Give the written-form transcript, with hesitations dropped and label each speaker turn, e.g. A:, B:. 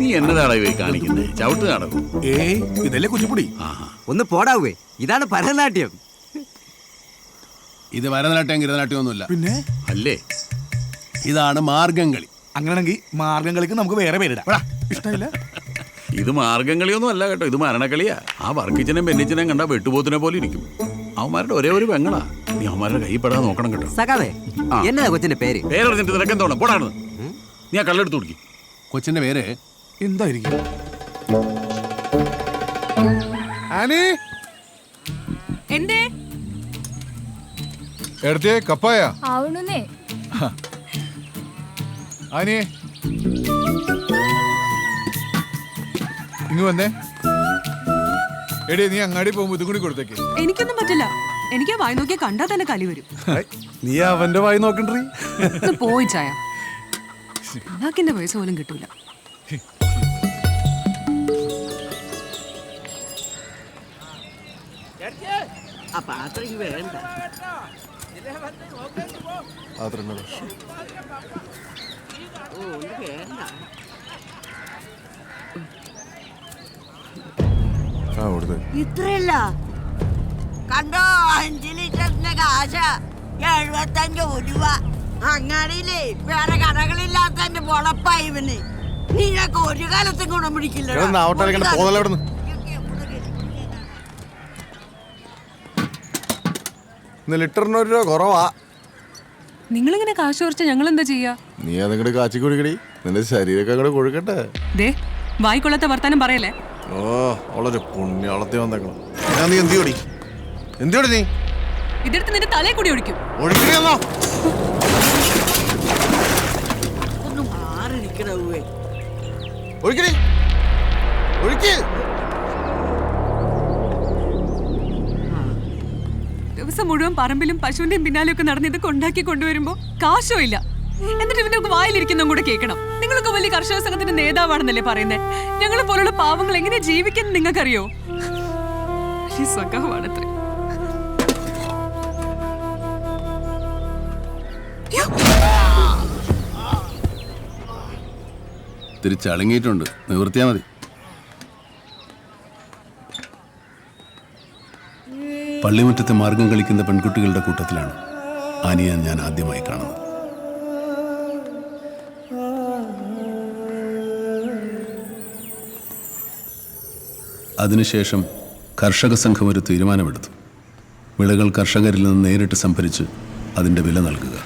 A: നീ എന്നതാടാ ഇവയെ കാണിക്കുന്നത്? ചവിട്ട് നടക്കും.
B: ഇതല്ലേ കുച്ചിപ്പുടി.
C: ഒന്ന് പോടാവേ, ഇതാണ് ഭരതനാട്യം.
B: ഇത് ഭരതനാട്യം ഗിരതനാട്യം ഒന്നുമില്ല.
A: പിന്നെ
B: അല്ലേ, ഇതാണ് മാർഗംകളി.
D: അങ്ങനെയാണെങ്കിൽ മാർഗംകളിക്ക് നമുക്ക് വേറെ പേരിടാം. ഇഷ്ടമില്ല?
A: ഇത് മാർഗംകളിയൊന്നും അല്ല കേട്ടോ, ഇത് മരണക്കളിയാ. ആ വർക്കിച്ചനും ബെന്നിച്ചനും കണ്ട വെട്ടുപോത്തിനെ പോലെ ഇരിക്കും. അവന്മാരുടെ ഒരേ ഒരു പെങ്ങളാ. നീ അവന്മാരുടെ കൈ പെടാതെ നോക്കണം കേട്ടോ.
C: സഖാവേ, എന്നതാ കൊച്ചിന്റെ പേര്?
A: പേരറിഞ്ഞിട്ട് നിനക്ക് എന്തോണം പോടാണ്. നീ ആ കല്ലെടുത്ത് കുടിക്കും.
B: കൊച്ചിന്റെ പേര്
D: എന്തായിരിക്കും?
E: ആനി
F: എന്തേ
E: എടുത്തേ കപ്പായ
F: అవునునే
E: ആനി ഇങ്ങ് വന്നേ. എടേ, നീ അങ്ങാടി പോകുമ്പോ ഇതും കൂടി കൊടുത്തേക്ക്.
F: എനിക്കൊന്നും പറ്റില്ല. എനിക്ക് വായി നോക്കിയാ കണ്ടാ തന്നെ കലി വരും.
E: നീ അവന്റെ വായി നോക്കണ്ടീ.
F: പോയി ചായ, അതാക്കിന്റെ പൈസ പോലും കിട്ടൂല.
G: ഇത്രയല്ല കണ്ടോ, 5 ലിറ്ററിന്റെ കാശ 75 രൂപ. അങ്ങാടിയിലേ വേറെ കടകളില്ലാത്തന്റെ പൊളപ്പാ ഇവന്. നിനക്ക് ഒരു കാലത്തും ഗുണം പിടിക്കില്ല.
E: ലിറ്ററിന് 1 രൂപ കുറവാ.
F: നിങ്ങളിങ്ങനെ കാശ് കുറച്ച് ഞങ്ങൾ എന്താ ചെയ്യാ?
E: നീ അതങ്ങോട്ട് കാച്ചി കുടിക്കടി, നിന്റെ ശരീരമൊക്കെ അങ്ങോട്ട് കൊഴുക്കട്ടെ.
F: ദേ, വായിക്കൊള്ളത്തെ വർത്താനം പറയല്ലേ.
E: ഓ, അവളൊരു പുണ്യാളത്തി വന്നേക്കണം. നീ എന്തിയോടി നീ
F: ഇതെടുത്ത് നിന്റെ തലയെ കൂടി ഒഴിക്കും.
E: ഒഴിക്കണോ?
G: ഒന്ന് മാറിയിരിക്കണേ.
E: ഒഴിക്കടി, ഒഴിക്ക്.
F: ദിവസം മുഴുവൻ പറമ്പിലും പശുവിന്റെയും പിന്നാലെയൊക്കെ നടന്ന് ഇത് കൊണ്ടാക്കി കൊണ്ടുവരുമ്പോ കാശോ ഇല്ല. എന്നിട്ട് ഇവനൊക്കെ വായിലിരിക്കുന്ന കൂടെ കേൾക്കണം. നിങ്ങളൊക്കെ വലിയ കർഷക സംഘത്തിന്റെ നേതാവാണെന്നല്ലേ പറയുന്നത്. ഞങ്ങളെ പോലുള്ള പാവങ്ങൾ എങ്ങനെ ജീവിക്കുന്നു നിങ്ങൾക്കറിയോ? സ്വഭാവമാണത്രേ.
B: തിരിച്ചളങ്ങിയിട്ടുണ്ട്, നിവൃത്തിയാ മതി. പള്ളിമുറ്റത്തെ മാർഗം കളിക്കുന്ന പെൺകുട്ടികളുടെ കൂട്ടത്തിലാണ് ആനിയെ ഞാൻ ആദ്യമായി കാണുന്നത്. അതിനുശേഷം കർഷക സംഘം ഒരു തീരുമാനമെടുത്തു. വിളകൾ കർഷകരിൽ നിന്ന് നേരിട്ട് സംഭരിച്ച് അതിൻ്റെ വില നൽകുക.